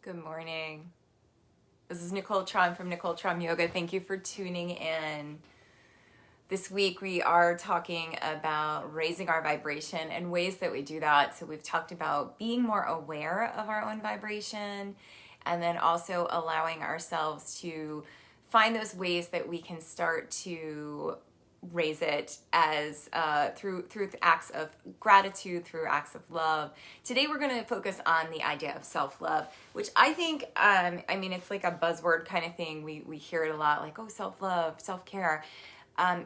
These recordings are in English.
Good morning. This is Nicole Trom from Nicole Trom Yoga. Thank you for tuning in. This week we are talking about raising our vibration and ways that we do that. So we've talked about being more aware of our own vibration and then also allowing ourselves to find those ways that we can start to raise it as through acts of gratitude, through acts of love. Today we're going to focus on the idea of self-love, which I think it's like a buzzword kind of thing. We hear it a lot, like, oh, self-love, self-care.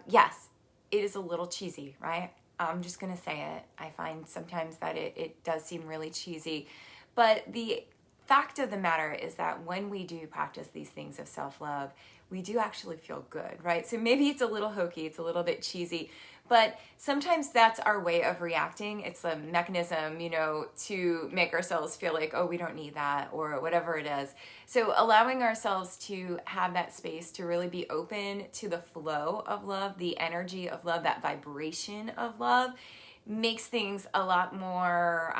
Yes, it is a little cheesy, right? I'm just going to say it. I find sometimes that it does seem really cheesy, but the fact of the matter is that when we do practice these things of self-love, we do actually feel good, right? So maybe it's a little hokey, it's a little bit cheesy, but sometimes that's our way of reacting. It's a mechanism, to make ourselves feel like, oh, we don't need that or whatever it is. So allowing ourselves to have that space to really be open to the flow of love, the energy of love, that vibration of love makes things a lot more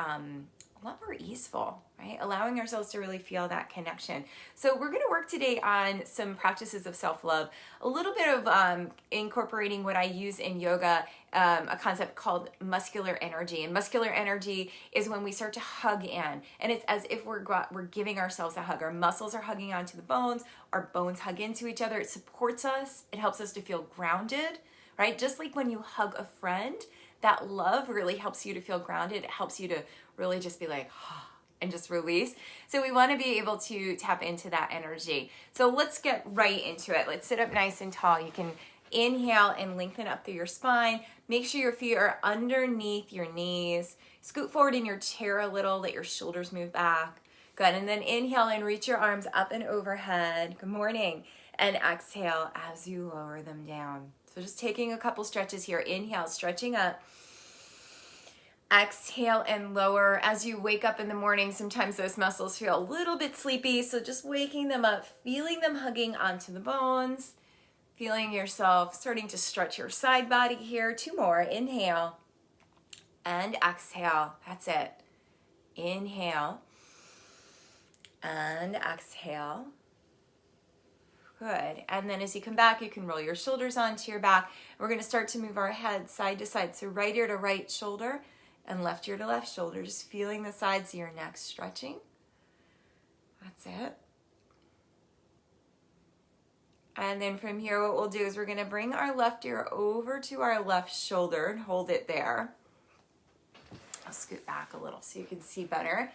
easeful, right? Allowing ourselves to really feel that connection. So we're going to work today on some practices of self-love, a little bit of incorporating what I use in yoga, a concept called muscular energy. And muscular energy is when we start to hug in, and it's as if we're giving ourselves a hug. Our muscles are hugging onto the bones, our bones hug into each other. It supports us. It helps us to feel grounded, right? Just like when you hug a friend, that love really helps you to feel grounded. It helps you to really just be like, and just release. So we want to be able to tap into that energy. So let's get right into it. Let's sit up nice and tall. You can inhale and lengthen up through your spine. Make sure your feet are underneath your knees. Scoot forward in your chair a little. Let your shoulders move back. Good. And then inhale and reach your arms up and overhead. Good morning. And exhale as you lower them down. So just taking a couple stretches here. Inhale, stretching up. Exhale and lower. As you wake up in the morning, sometimes those muscles feel a little bit sleepy, so just waking them up, feeling them hugging onto the bones, feeling yourself starting to stretch your side body here. 2 more. Inhale and exhale. That's it. Inhale and exhale. Good. And then as you come back, you can roll your shoulders onto your back. We're going to start to move our head side to side. So right ear to right shoulder and left ear to left shoulder. Just feeling the sides of your neck stretching. That's it. And then from here, what we'll do is we're going to bring our left ear over to our left shoulder and hold it there. I'll scoot back a little so you can see better.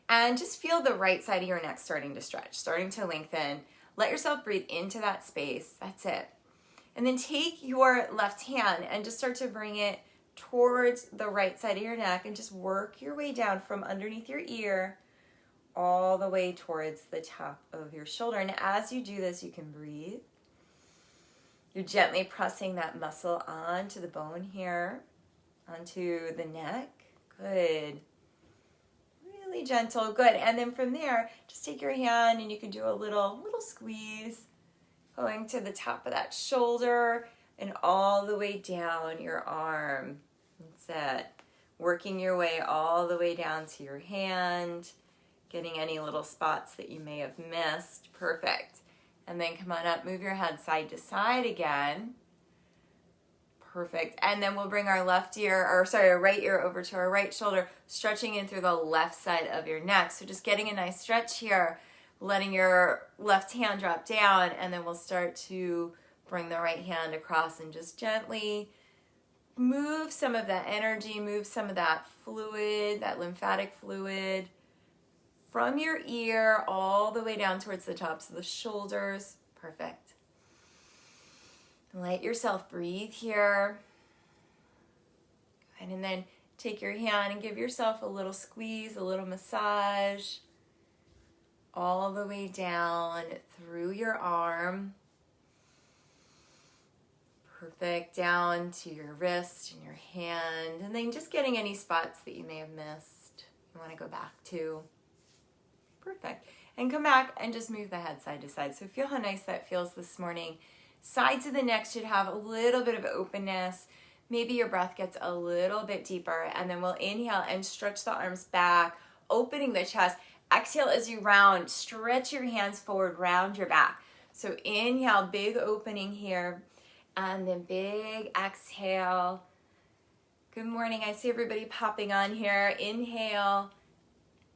And just feel the right side of your neck starting to stretch, starting to lengthen. Let yourself breathe into that space. That's it. And then take your left hand and just start to bring it towards the right side of your neck and just work your way down from underneath your ear all the way towards the top of your shoulder. And as you do this, you can breathe. You're gently pressing that muscle onto the bone here, onto the neck. Good. Really gentle. Good. And then from there, just take your hand and you can do a little squeeze going to the top of that shoulder and all the way down your arm. That's it. Working your way all the way down to your hand, getting any little spots that you may have missed. Perfect. And then come on up, move your head side to side again. Perfect. And then we'll bring our right ear over to our right shoulder, stretching in through the left side of your neck. So just getting a nice stretch here, letting your left hand drop down, and then we'll start to bring the right hand across and just gently move some of that energy, move some of that fluid, that lymphatic fluid from your ear all the way down towards the tops of the shoulders. Perfect. Let yourself breathe here. And then take your hand and give yourself a little squeeze, a little massage all the way down through your arm. Perfect. Down to your wrist and your hand. And then just getting any spots that you may have missed, you want to go back to. Perfect. And come back and just move the head side to side. So feel how nice that feels this morning. Sides of the neck should have a little bit of openness. Maybe your breath gets a little bit deeper, and then we'll inhale and stretch the arms back, opening the chest. Exhale as you round. Stretch your hands forward, round your back. So inhale, big opening here, and then big exhale. Good morning. I see everybody popping on here. Inhale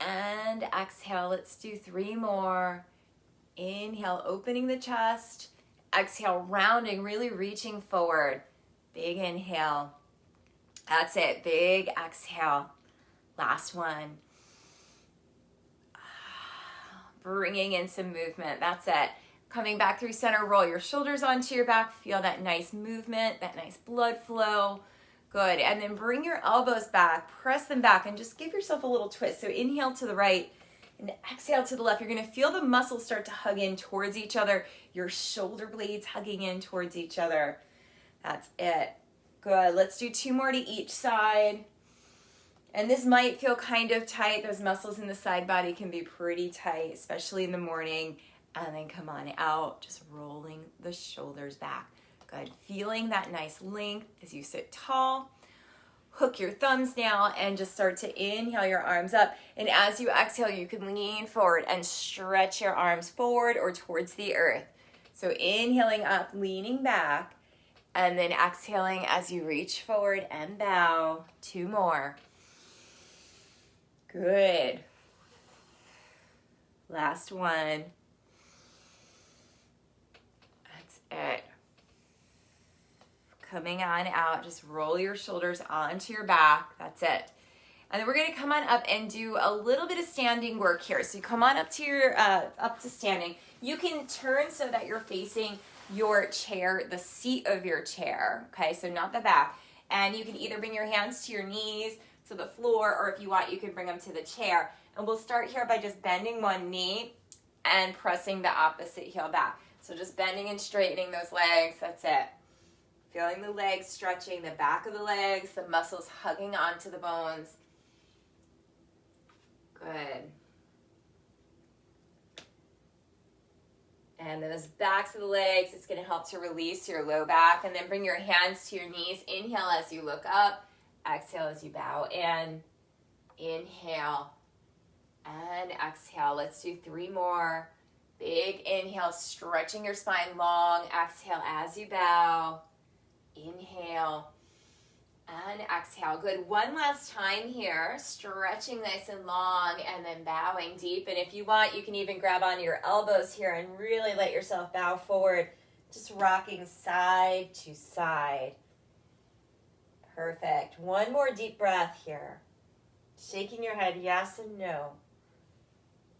and exhale. Let's do 3 more. Inhale, opening the chest. Exhale, rounding, really reaching forward. Big inhale. That's it. Big exhale. Last one. Bringing in some movement. That's it. Coming back through center, roll your shoulders onto your back. Feel that nice movement, that nice blood flow. Good. And then bring your elbows back, press them back, and just give yourself a little twist. So inhale to the right and exhale to the left. You're going to feel the muscles start to hug in towards each other. Your shoulder blades hugging in towards each other. That's it. Good. Let's do 2 more to each side. And this might feel kind of tight. Those muscles in the side body can be pretty tight, especially in the morning. And then come on out, just rolling the shoulders back. Good. Feeling that nice length as you sit tall. Hook your thumbs down and just start to inhale your arms up. And as you exhale, you can lean forward and stretch your arms forward or towards the earth. So inhaling up, leaning back, and then exhaling as you reach forward and bow. 2 more. Good. Last one. That's it. Coming on out, just roll your shoulders onto your back. That's it. And then we're going to come on up and do a little bit of standing work here. So you come on up to your up to standing. You can turn so that you're facing your chair, the seat of your chair. Okay, so not the back. And you can either bring your hands to your knees, to the floor, or if you want, you can bring them to the chair. And we'll start here by just bending one knee and pressing the opposite heel back. So just bending and straightening those legs. That's it. Feeling the legs stretching, the back of the legs, the muscles hugging onto the bones. Good. And those backs of the legs, it's going to help to release your low back. And then bring your hands to your knees. Inhale as you look up. Exhale as you bow in. Inhale and exhale. Let's do 3 more. Big inhale, stretching your spine long. Exhale as you bow. Inhale and exhale. Good. One last time here. Stretching nice and long and then bowing deep. And if you want, you can even grab onto your elbows here and really let yourself bow forward. Just rocking side to side. Perfect. One more deep breath here. Shaking your head yes and no.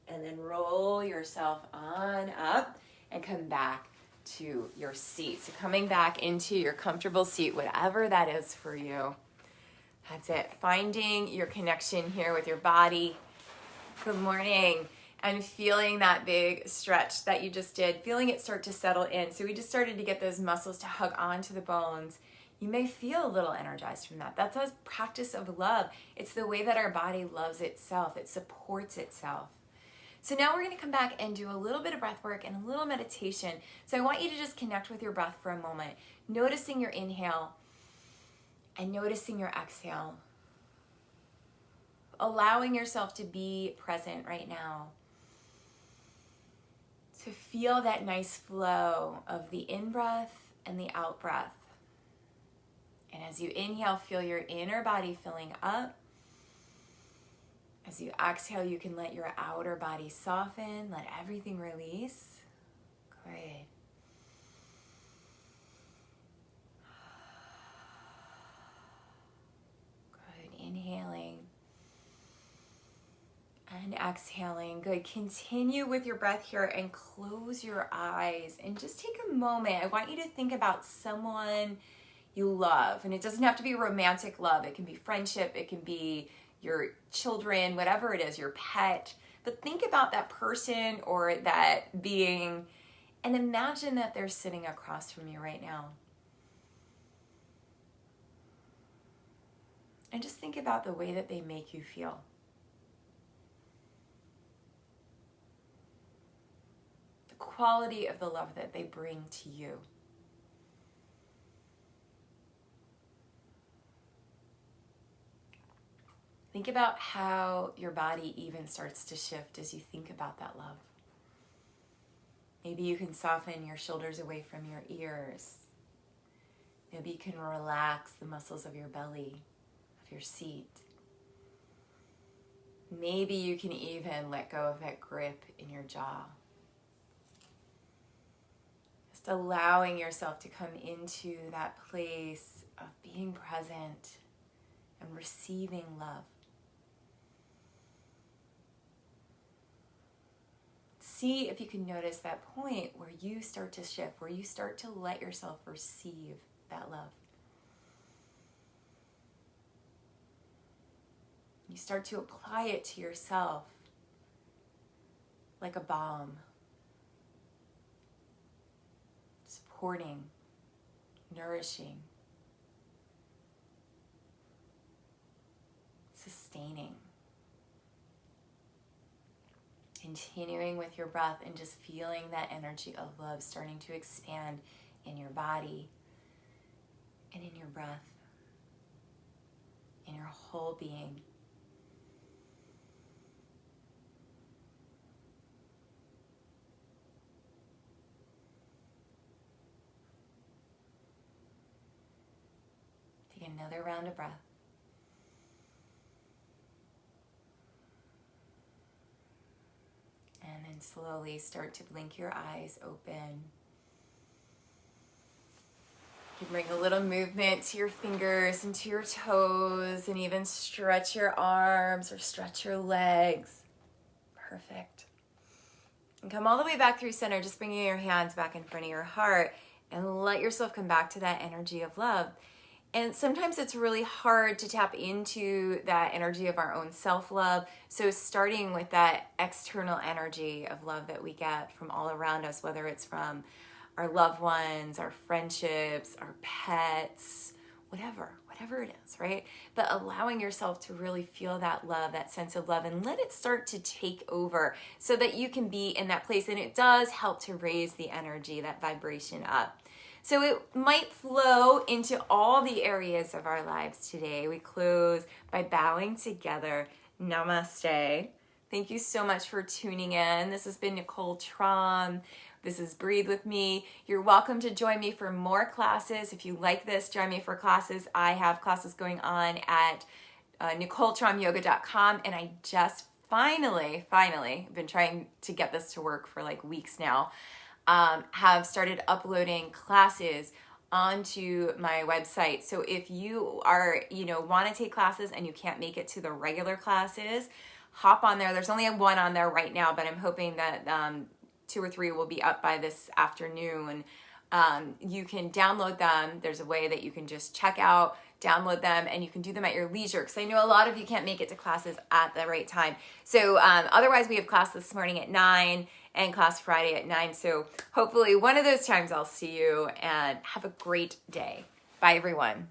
And then roll yourself on up and come back to your seat. So coming back into your comfortable seat, whatever that is for you. That's it. Finding your connection here with your body. Good morning. And feeling that big stretch that you just did. Feeling it start to settle in. So we just started to get those muscles to hug onto the bones. You may feel a little energized from that. That's a practice of love. It's the way that our body loves itself. It supports itself. So now we're going to come back and do a little bit of breath work and a little meditation. So I want you to just connect with your breath for a moment, noticing your inhale and noticing your exhale. Allowing yourself to be present right now. To feel that nice flow of the in-breath and the out-breath. And as you inhale, feel your inner body filling up. As you exhale, you can let your outer body soften, let everything release. Great. Good. Inhaling and exhaling. Good. Continue with your breath here and close your eyes and just take a moment. I want you to think about someone you love. And it doesn't have to be romantic love. It can be friendship. It can be your children, whatever it is, your pet. But think about that person or that being and imagine that they're sitting across from you right now. And just think about the way that they make you feel. The quality of the love that they bring to you. Think about how your body even starts to shift as you think about that love. Maybe you can soften your shoulders away from your ears. Maybe you can relax the muscles of your belly, of your seat. Maybe you can even let go of that grip in your jaw. Just allowing yourself to come into that place of being present and receiving love. See if you can notice that point where you start to shift, where you start to let yourself receive that love. You start to apply it to yourself like a balm, supporting, nourishing, sustaining. Continuing with your breath and just feeling that energy of love starting to expand in your body and in your breath, in your whole being. Take another round of breath. And then slowly start to blink your eyes open. You can bring a little movement to your fingers and to your toes, and even stretch your arms or stretch your legs. Perfect. And come all the way back through center, just bringing your hands back in front of your heart, and let yourself come back to that energy of love. And sometimes it's really hard to tap into that energy of our own self-love. So starting with that external energy of love that we get from all around us, whether it's from our loved ones, our friendships, our pets, whatever it is, right? But allowing yourself to really feel that love, that sense of love, and let it start to take over so that you can be in that place. And it does help to raise the energy, that vibration up. So it might flow into all the areas of our lives today. We close by bowing together. Namaste. Thank you so much for tuning in. This has been Nicole Traum. This is Breathe With Me. You're welcome to join me for more classes. If you like this, join me for classes. I have classes going on at NicoleTraumYoga.com, and I just finally, been trying to get this to work for like weeks now, have started uploading classes onto my website. So if you are, want to take classes and you can't make it to the regular classes, hop on there. There's only one on there right now, but I'm hoping that 2 or 3 will be up by this afternoon. You can download them. There's a way that you can just check out, download them, and you can do them at your leisure, because I know a lot of you can't make it to classes at the right time. So otherwise, we have class this morning at 9 and class Friday at 9. So hopefully one of those times I'll see you, and have a great day. Bye, everyone.